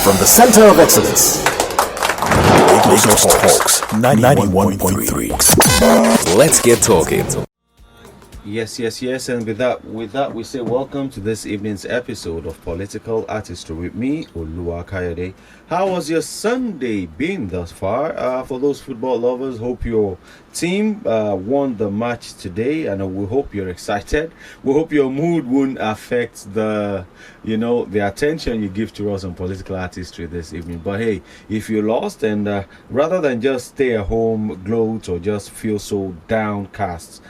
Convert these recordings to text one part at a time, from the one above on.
From the center of excellence, Lagos Talks 91.3. Let's get talking. Yes, and with that, we say welcome to this evening's episode of Political Artistry with me, Oluwakayode. How was your Sunday been thus far? For those football lovers, hope your team won the match today, and we hope you're excited. We hope your mood won't affect the attention you give to us on Political Artistry this evening. But hey, if you lost, and rather than just stay at home, gloat, or just feel so downcast,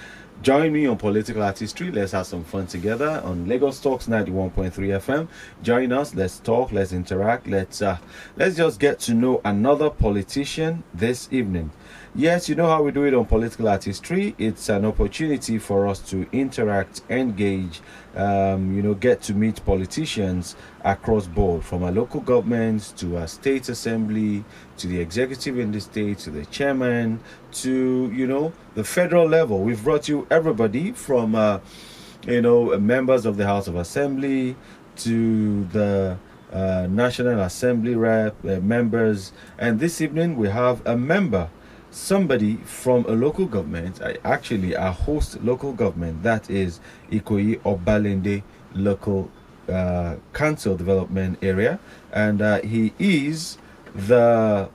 join me on Political Artistry. Let's have some fun together on Lagos Talks 91.3 FM. Join us. Let's talk. Let's interact. Let's just get to know another politician this evening. Yes, you know how we do it on Political Artistry. It's an opportunity for us to interact, engage, get to meet politicians across board, from our local governments to our state assembly, to the executive in the state, to the chairman, to, the federal level. We've brought you everybody from, members of the House of Assembly to the National Assembly members. And this evening we have a member, somebody from a local government, actually a host local government, that is Ikoyi-Obalende local council development area, and he is the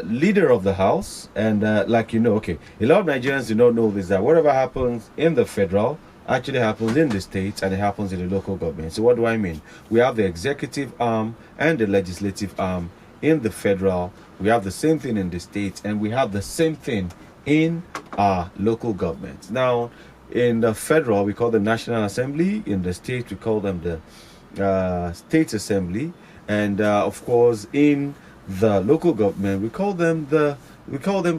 leader of the house. And a lot of Nigerians do not know this, that whatever happens in the federal actually happens in the states, and it happens in the local government. So what do I mean? We have the executive arm and the legislative arm in the federal. We have the same thing in the states, and we have the same thing in our local governments. Now, in the federal, we call them National Assembly. In the state, we call them the State Assembly. And of course, in the local government, we call them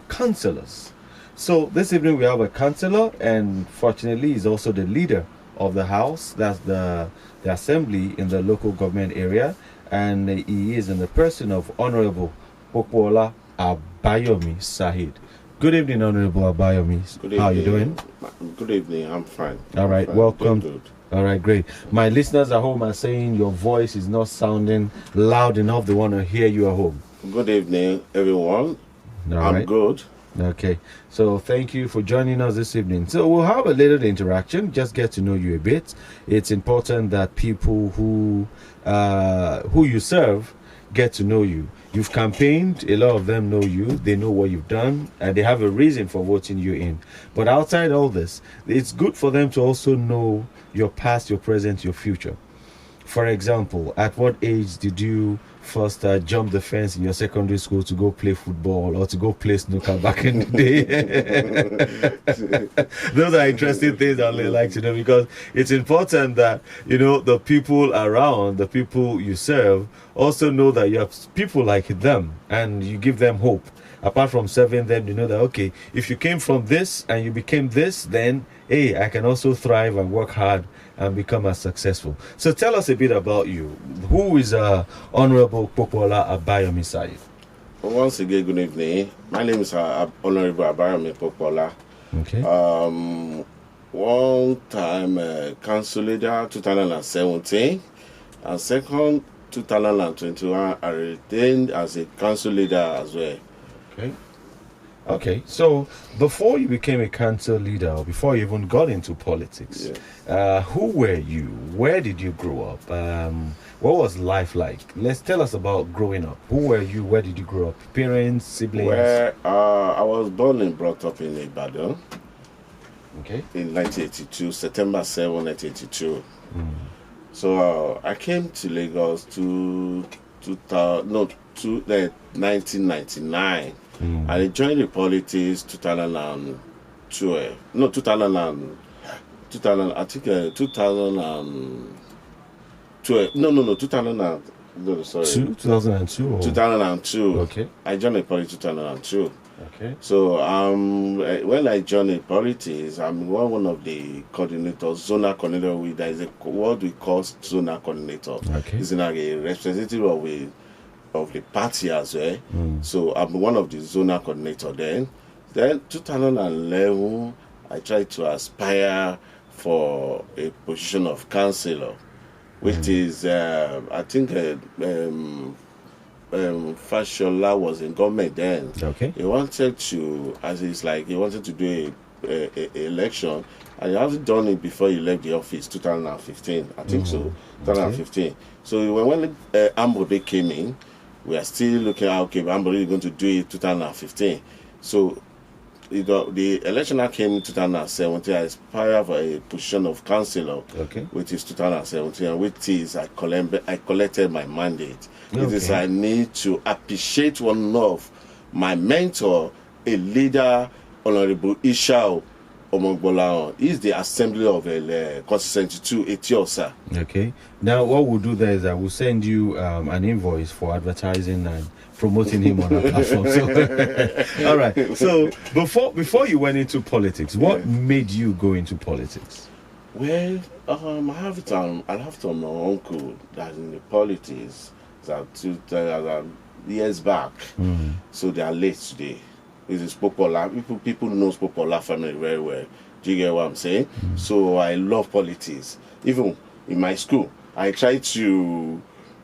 councillors. So this evening we have a councillor, and fortunately he's also the leader of the house. That's the assembly in the local government area, and he is in the person of Honorable Popoola Abayomi Sahid. Good evening, Honorable Abayomi. Good evening. How are you doing? Good evening. I'm fine. All right, fine. welcome. Good. All right, great. My listeners at home are saying your voice is not sounding loud enough. They want to hear you at home. Good evening, everyone. I'm good. Okay, so thank you for joining us this evening. So we'll have a little interaction, just get to know you a bit. It's important that people who you serve get to know you. You've campaigned, a lot of them know you, they know what you've done, and they have a reason for voting you in. But outside all this, it's good for them to also know your past, your present, your future. For example, at what age did you first jump the fence in your secondary school to go play football or to go play snooker back in the day? Those are interesting things I'd like to know, because it's important that, the people around, the people you serve, also know that you have people like them and you give them hope. Apart from serving them, that, okay, if you came from this and you became this, then, hey, I can also thrive and work hard and become as successful. So tell us a bit about you. Who is Honorable Popoola Abayomi Sahid? Once again, good evening. My name is Honorable Abayomi Popoola. Okay. One time council leader 2017, and second 2021 I retained as a council leader as well. Okay, so before you became a council leader, or before you even got into politics, who were you? Where did you grow up? What was life like? Let's tell us about growing up. Who were you? Where did you grow up? Parents, siblings? I was born and brought up in Ibadan. Okay. In 1982, September 7, 1982. So I came to Lagos to 1999. I joined the politics 2012. No, 2000. I think 2012. No, 2000. No, sorry. 2002. 2002. Okay. I joined the politics 2002. Okay. So when I joined the politics, I'm one of the coordinators, zonal coordinator. There is what we call zonal coordinator. Okay. It's like a representative of the party as well. So I'm one of the zonal coordinator then. Then 2011, I tried to aspire for a position of councillor. which is, I think, Fashola was in government then. Okay. He wanted to, he wanted to do a election, and he hasn't done it before he left the office, 2015. I think so, 2015. Okay. So when Ambode came in, we are still looking at, okay, Ambode is going to do it 2015. So the election that came in 2017, I aspired for a position of councillor, which is 2017, and which is I collected my mandate. It is I need to appreciate one of my mentor, a leader, Honorable Yishawu among Gbolahan. He's the assembly of Constituency 2 Etiosa. Okay. Now what we'll do there is I will send you an invoice for advertising and promoting him on our platform. So, all right. So before you went into politics, what made you go into politics? Well, I have it on my uncle that's in the politics that years back. So they are late today. It is popular. People know popular family very well. Do you get what I'm saying? So I love politics. Even in my school, I tried to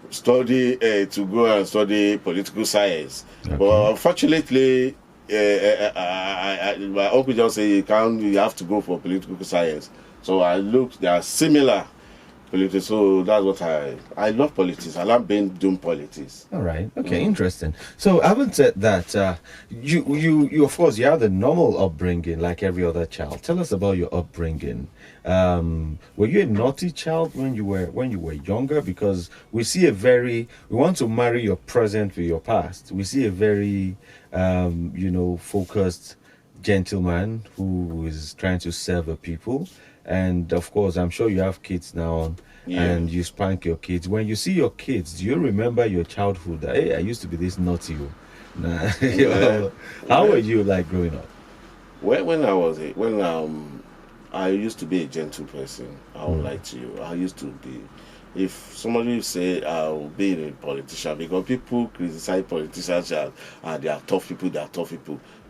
study to go and study political science, but unfortunately, my uncle just said you have to go for political science. So I looked, they are similar politics, so that's what I love politics. I love doing politics. All right. Okay. Interesting. So having said that, you of course you have the normal upbringing like every other child. Tell us about your upbringing. Were you a naughty child when you were younger? Because we want to marry your present with your past. We see a very focused gentleman who is trying to serve the people. And of course, I'm sure you have kids now, and you spank your kids. When you see your kids, do you remember your childhood? Hey, I used to be this naughty. How were you like growing up? I used to be a gentle person. I won't lie to you. I used to be. If somebody say I'll be a politician, because people criticize politicians, they are tough people.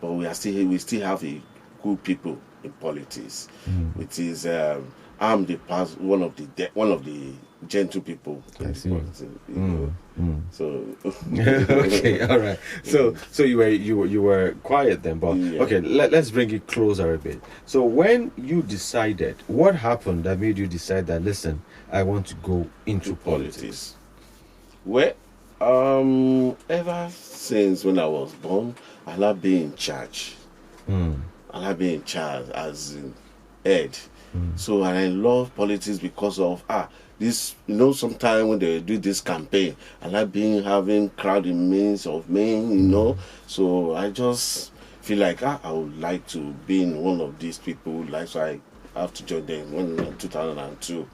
But we still have a good people in politics, which is I'm one of the gentle people in politics. So okay, all right. So you were quiet then, but okay. Let's bring it closer a bit. So when you decided, what happened that made you decide that listen, I want to go into politics? Well, ever since when I was born, I love being in charge. I like being in charge as in head. So and I love politics because of this, sometimes when they do this campaign, I like having crowd in midst of me, So I just feel like I would like to be in one of these people, so I have to join them in 2002.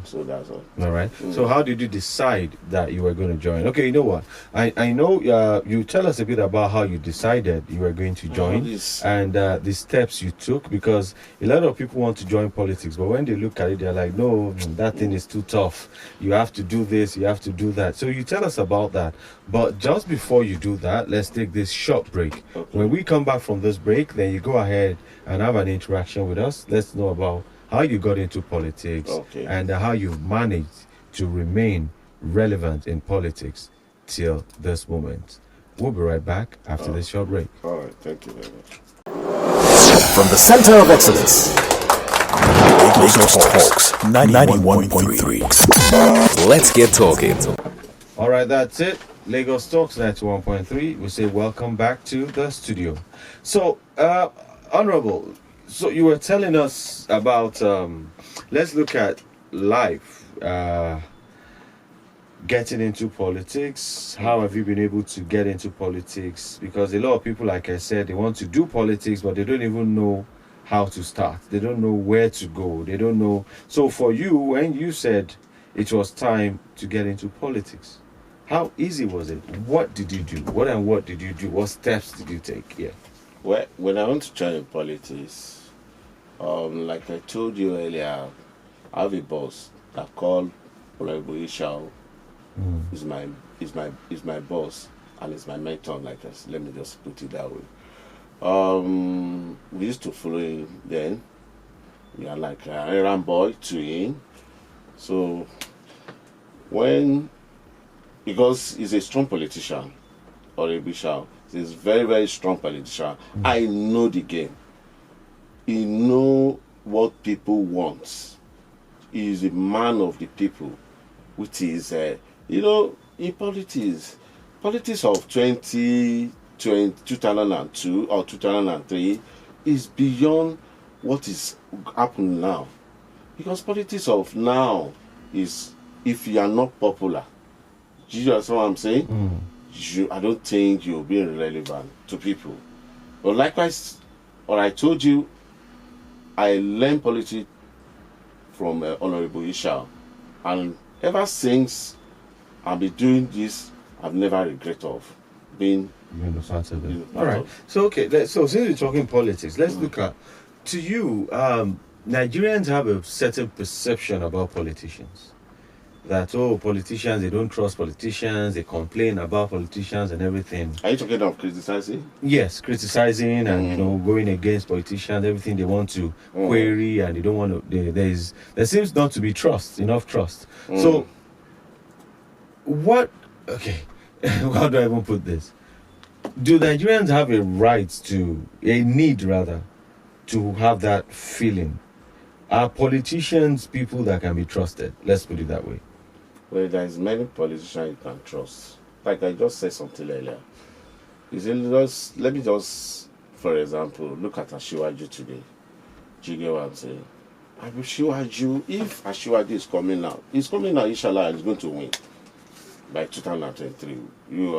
So that's all. All right. So how did you decide that you were going to join? Okay, you know what? I know you tell us a bit about how you decided you were going to join and the steps you took, because a lot of people want to join politics, but when they look at it, they're like, no, that thing is too tough. You have to do this, you have to do that. So you tell us about that. But just before you do that, let's take this short break. Okay. When we come back from this break, then you go ahead and have an interaction with us. Let's know about how you got into politics and how you've managed to remain relevant in politics till this moment. We'll be right back after this short break. All right, thank you very much. From the center of excellence, Lagos Talks 91.3. Let's get talking. All right, that's it. Lagos Talks 91.3. We say welcome back to the studio. So, Honorable, so you were telling us about, let's look at life, getting into politics. How have you been able to get into politics? Because a lot of people, like I said, they want to do politics, but they don't even know how to start. They don't know where to go. They don't know. So for you, when you said it was time to get into politics, how easy was it? What did you do? What did you do? What steps did you take? Yeah. Well, when I want to join politics, like I told you earlier, I have a boss that called Yishawu. Is my boss and is my mentor. Like this. Let me just put it that way. We used to follow him then. We are like an errand boy to him. So because he's a strong politician, or a Yishawu, he's a very, very strong politician. I know the game. He know what people want. He is a man of the people, which is, in politics of 2002 or 2003 is beyond what is happening now. Because politics of now is, if you are not popular, do you understand what I'm saying? I don't think you'll be relevant to people. But likewise, what I told you, I learned politics from Honorable Yishawu, and ever since I've been doing this, I've never regret of being a part of it. All right. So so since we're talking politics, let's look at, to you, Nigerians have a certain perception about politicians. That, politicians, they don't trust politicians, they complain about politicians and everything. Are you talking of criticizing? Yes, criticizing and going against politicians, everything they want to query, and they don't want to. There seems not to be enough trust. So, what? Okay, how do I even put this? Do Nigerians have a need to have that feeling? Are politicians people that can be trusted? Let's put it that way. Well, there's many politicians you can trust. Like I just said something earlier. Let me just, for example, look at Ashiwaju today. Do you get what I'm saying? Ashiwaju, if Ashiwaju is coming now, inshallah, he's going to win by 2023.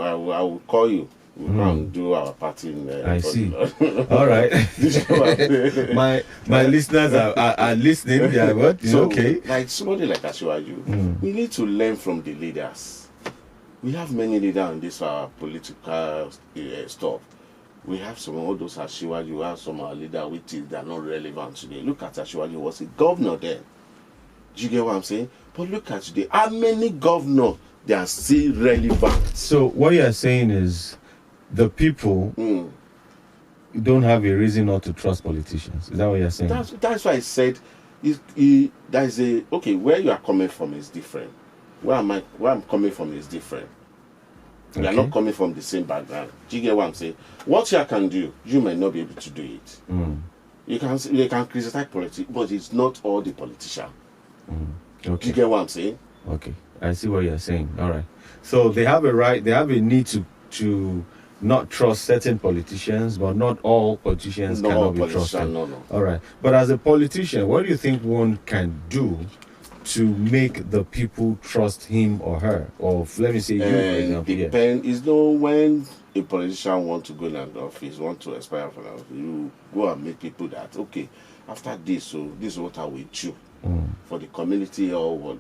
I will call you. We can do our party in there. I see. All right. my listeners are listening. They are what? So, okay. Like somebody like Ashiwaju, we need to learn from the leaders. We have many leaders on this political stuff. We have all those Ashiwaju, we have some leaders which are not relevant today. Look at Ashiwaju, was a governor then. Do you get what I'm saying? But look at today, how many governors they are still relevant? So what you are saying is, the people don't have a reason not to trust politicians. Is that what you're saying? That's why I said, where you are coming from is different. Where I'm coming from is different. We are not coming from the same background. Do you get what I'm saying? What you can do, you may not be able to do it. You can criticize politics, but it's not all the politicians. Okay. Do you get what I'm saying? Okay, I see what you're saying. All right. So they have a need to not trust certain politicians, but not all politicians cannot be trusted. No. All right. But as a politician, what do you think one can do to make the people trust him or her? Or let me say you, for example. When a politician want to go in an office, want to aspire for an office, you go and make people that, okay, after this, so this is what I will do for the community or what.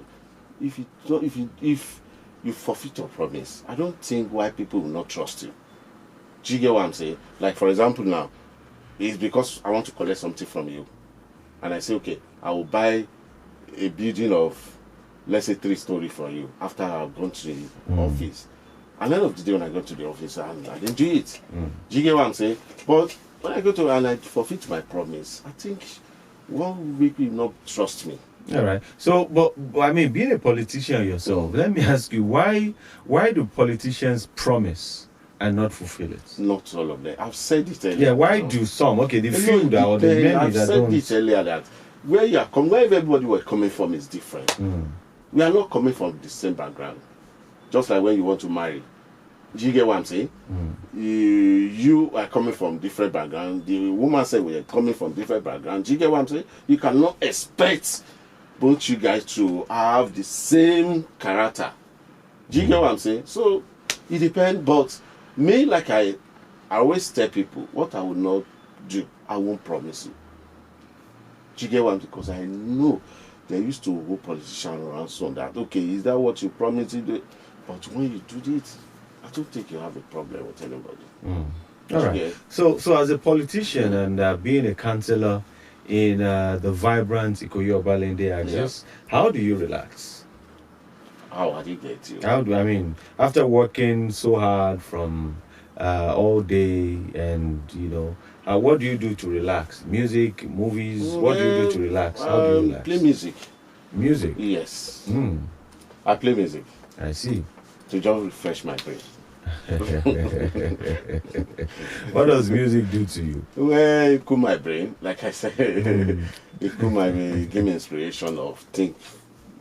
If you forfeit your promise, I don't think why people will not trust you. Do you get what I'm saying? Like, for example, now, it's because I want to collect something from you. And I say, okay, I will buy a building of, let's say, 3-story for you after I've gone to the office. At the end of the day, when I go to the office, I didn't do it. Do you get what I'm saying? But when I go to and I forfeit my promise, I think one week will not trust me. All right. So, but I mean, being a politician yourself, let me ask you, why do politicians promise and not fulfill it? Not all of them. I've said it earlier. Yeah, why do some? Okay, the few that or the many that don't. I've said it earlier that where everybody were coming from is different. We are not coming from the same background. Just like when you want to marry. Do you get what I'm saying? You are coming from different background. The woman said we are coming from different background. Do you get what I'm saying? You cannot expect both you guys to have the same character. Do you get what I'm saying? So it depends, but me, like I always tell people, what I will not do, I won't promise you. Do you get what I'm saying? Because I know they used to hold politicians around so that, okay, is that what you promised to do? But when you do it, I don't think you have a problem with anybody. All right. So as a politician and being a councillor in the vibrant Ikoyi-Obalende, how do you relax? How did you get you? After working so hard from all day, and what do you do to relax? Music, movies? What do you do to relax? How do you relax? Play music. Music? Yes. I play music I see. to just refresh my brain. What does music do to you? Well, it cool my brain, like I said. It cool my brain, give me inspiration of think.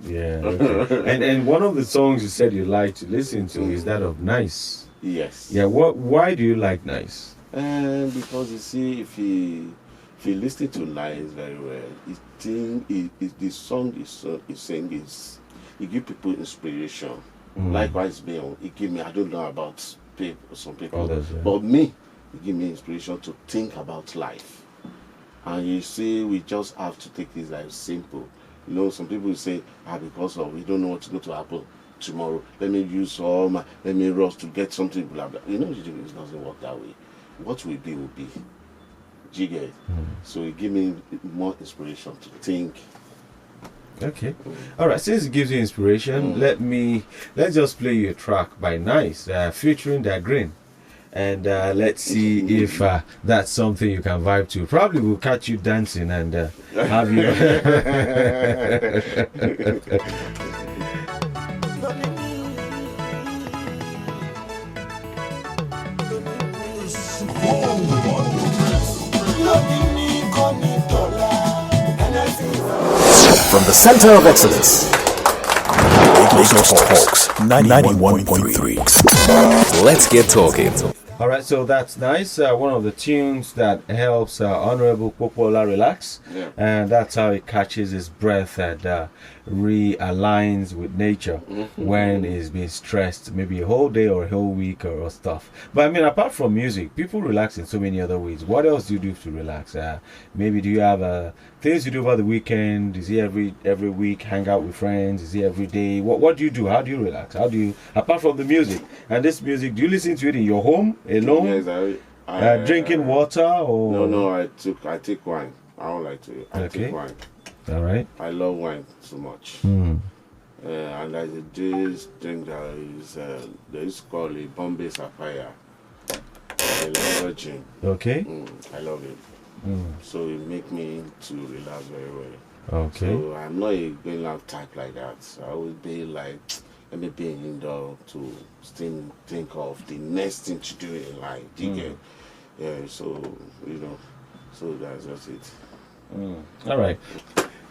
Yeah. Okay. And one of the songs you said you like to listen to is that of Nice. Yes. Yeah. Why do you like Nice? Because you see, if you listen to Nice very well, the song is saying is it give people inspiration. Likewise, me, it give me, I don't know about some people, Others, yeah. but me, it give me inspiration to think about life. And you see, we just have to take this life simple. You know, some people say, because of we don't know what's going to happen tomorrow. Let me let me rush to get something, blah blah. You know, it doesn't work that way. What will be will be. Do you get it? So it give me more inspiration to think. Okay. All right. Since it gives you inspiration, let's just play you a track by Nice, featuring Da Green, and let's see if that's something you can vibe to. Probably we'll catch you dancing and have you. From the center of excellence, Lagos Talks 91.3. Let's get talking. All right, so that's Nice. One of the tunes that helps Honorable Popoola relax, and that's how he catches his breath and realigns with nature when he's being stressed, maybe a whole day or a whole week or stuff. But I mean, apart from music, people relax in so many other ways. What else do you do to relax? Maybe do you have things you do over the weekend? Is it every week? Hang out with friends? Is it every day? What do you do? How do you relax? How do you, apart from the music and this music, do you listen to it in your home alone? Yes, I drinking water or no, I take wine. I don't like to. I take wine. All right. I love wine so much. And there's this drink that is called a Bombay Sapphire. I love virgin. Okay. I love it. So it make me to relax very well. Okay. So I'm not a going out type like that. So I would be like, let me be indoor to still think of the next thing to do in life. So so that's just it. All right.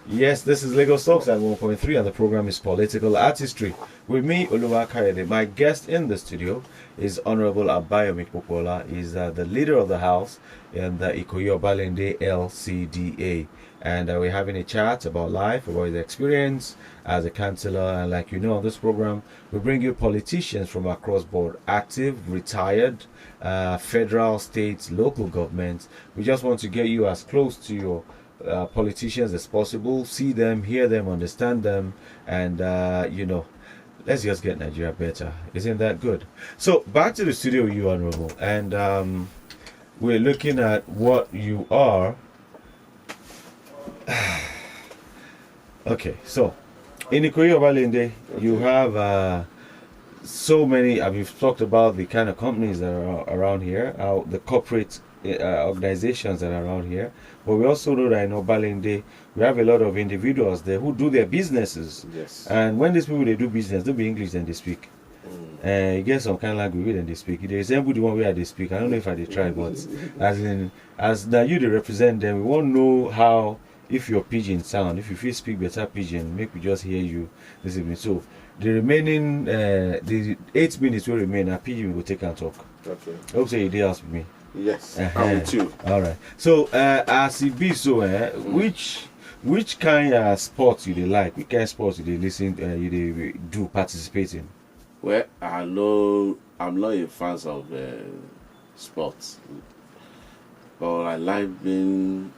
Yes, this is Lagos Talks at 1.3 and the program is Political Artistry. With me, Oluwakayode. My guest in the studio is Honorable Abayomi Popoola. He's the leader of the house in the Ikoyi-Obalende LCDA. And we're having a chat about life, about his experience as a councillor. And like you know, on this program, we bring you politicians from across board, active, retired, federal, state, local governments. We just want to get you as close to your politicians as possible, see them, hear them, understand them, and let's just get Nigeria better. Isn't that good? So back to the studio, you Honorable, and we're looking at what you are. Okay, so in Ikoyi-Obalende, you have so many. We've talked about the kind of companies that are around here, the corporate organizations that are around here, but we also know that in Obalende we have a lot of individuals there who do their businesses. Yes. And when these people they do business, don't be English then they speak. You get some kind of language then they speak. They resemble the one where they speak. I don't know if I try, but as now you they represent them, we won't know how if your pidgin sound. If you feel speak better pidgin, make we just hear you this evening. So the remaining the 8 minutes will remain. A pidgin will take and talk. Okay. I hope so you did ask with me. Yes, I'm with you. All right. So, as it be so, which kind of sports you they like? Which kind of sports you they listen, you they do participate in? Well, I know I'm not a fan of sports, but I like being.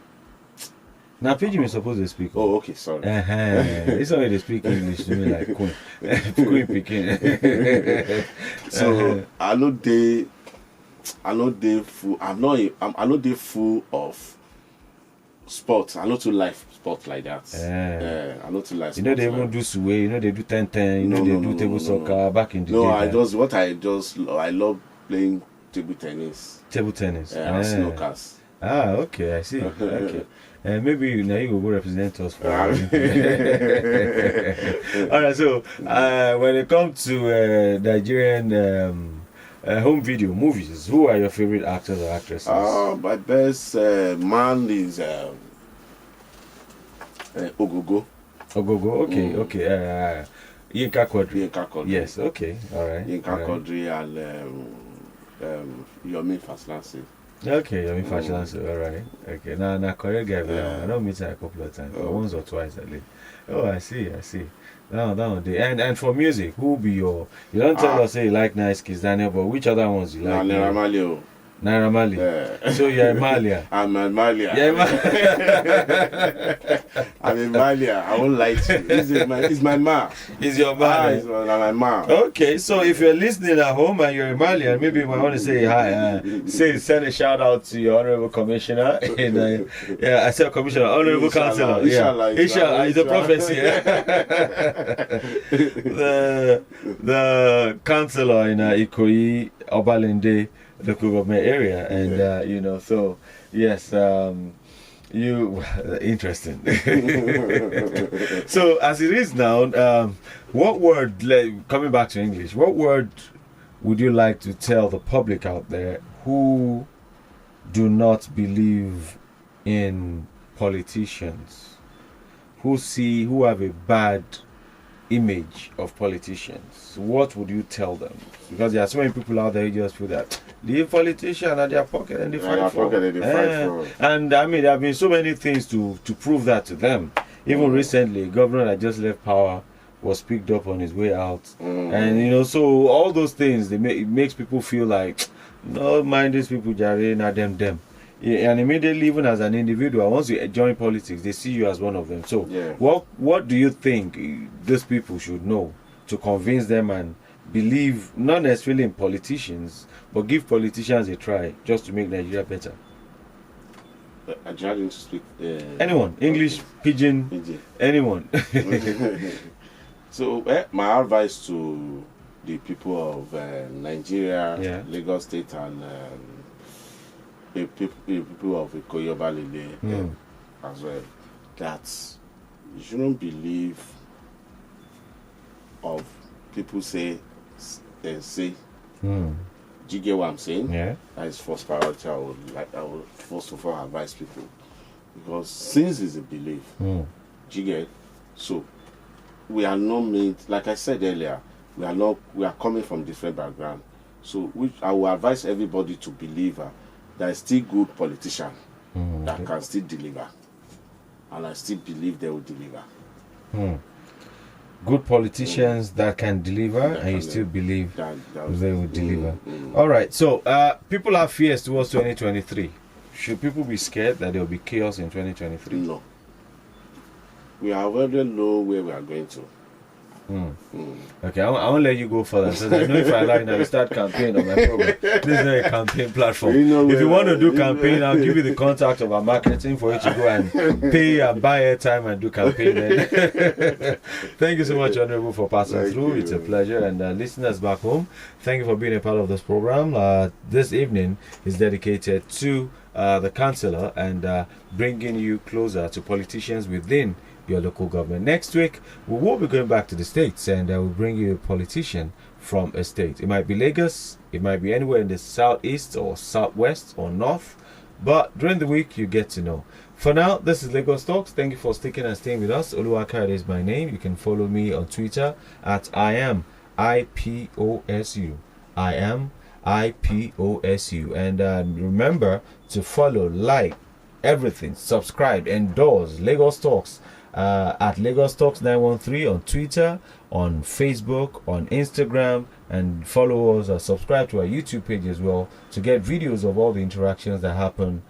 Now, Pidgin is supposed to speak. Oh, okay, sorry. It's only they speak English to me like Queen Peking. So I know they full. I'm not full of sports. I not too like sports like that. I not too like. You know they even do sway. You know they do 10-10. You know they do table soccer back in the day. I love playing table tennis. Table tennis. And snookers. Ah, okay, I see. Okay. Maybe now you will go represent us for. All right. So, when it comes to Nigerian home video movies, who are your favorite actors or actresses? My best man is Ogogo. Ogogo. Okay. Okay. Yinka Quadri. Yinka Quadri. Yes. Okay. All right. Yinka Quadri and Yomi Faslansi. Okay, Yomi Faslansi. All right. Okay. Now, correct guy. Yeah. I don't meet her a couple of times, once or twice at least. Oh, I see. Down. And for music, who be your? You don't tell us say you like Nice Kids Daniel, but which other ones you like? Naira Marley. Naira Marley. Yeah. So you're a Malia. I'm a Malia. Yeah, I'm a Malia. I won't lie to you. It's my ma. Is your Malia? It's my ma. Okay, so if you're listening at home and you're a Malian, maybe you might want to say hi. Send a shout out to your honorable commissioner. I said commissioner, honorable councilor. Inshallah, it's a prophecy. The councilor in Ikoyi-Obalende local government area, and so yes, you interesting. So as it is now, what word, coming back to English, what word would you like to tell the public out there who do not believe in politicians, who have a bad image of politicians? What would you tell them? Because there are so many people out there who just feel that the politician at their pocket and they fight for. And I mean, there have been so many things to prove that to them. Even recently, a governor that just left power was picked up on his way out, and so all those things it makes people feel like, no, mind these people, Jare, not them. Yeah, and immediately, even as an individual, once you join politics, they see you as one of them. So, what do you think these people should know to convince them and believe, not necessarily in politicians, but give politicians a try just to make Nigeria better? I try to speak. Anyone, English, Pidgin, anyone. So, my advice to the people of Nigeria, Lagos State, and people of Ikoyi-Obalende as well, that you shouldn't believe of people say. Do you get what I'm saying? Yeah. That is first priority. I would first of all advise people, because since it's a belief, do you get? So we are not made, like I said earlier, we are coming from different backgrounds. So I will advise everybody to believe there is still good politician that can still deliver, and I still believe they will deliver. Good politicians that can deliver, and you still believe they will deliver. All right, so people have fears towards 2023. Should people be scared that there will be chaos in 2023? No. We already know where we are going to. Okay, I won't let you go further. So I know if I like now, you start campaign on my program. This is not a campaign platform. If you want to do campaign, I'll give you the contact of our marketing for you to go and pay and buy airtime and do campaign. Thank you so much, Honorable, for passing through. It's a pleasure. And listeners back home, thank you for being a part of this program. This evening is dedicated to the councillor and bringing you closer to politicians within your local government. Next week, we will be going back to the states, and I will bring you a politician from a state. It might be Lagos, it might be anywhere in the southeast or southwest or north, but during the week, you get to know. For now, this is Lagos Talks. Thank you for sticking and staying with us. Oluwakayode is my name. You can follow me on Twitter at IAM_IPOSU. IAM_IPOSU. And remember to follow, like, everything, subscribe, endorse Lagos Talks at Lagos Talks 913 on Twitter, on Facebook, on Instagram, and follow us or subscribe to our YouTube page as well to get videos of all the interactions that happen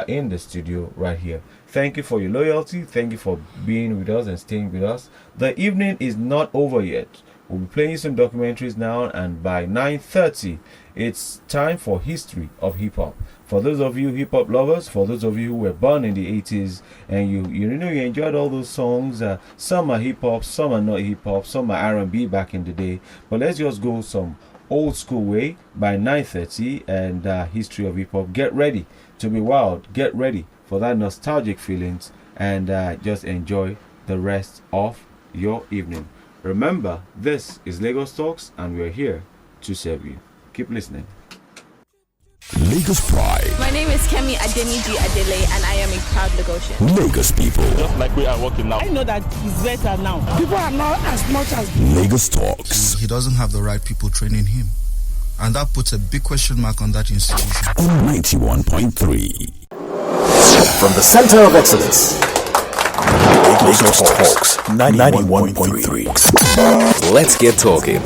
in the studio right here. Thank you for your loyalty. Thank you for being with us and staying with us. The evening is not over yet. We'll be playing some documentaries now, and by 9:30 it's time for History of Hip Hop. For those of you hip hop lovers, for those of you who were born in the 80s and you enjoyed all those songs, some are hip hop, some are not hip hop, some are R&B back in the day, but let's just go some old school way by 9:30, and history of hip hop. Get ready to be wild. Get ready for that nostalgic feelings, and just enjoy the rest of your evening. Remember, this is Lagos Talks, and we're here to serve you. Keep listening. Lagos Pride. My name is Kemi Adeniji Adele, and I am a proud Lagosian. Lagos people. Just like we are working now. I know that he's better now. People are not as much as... Lagos Talks. He doesn't have the right people training him. And that puts a big question mark on that institution. On 91.3. From the center of excellence. Lagos Talks 91.3. Let's get talking.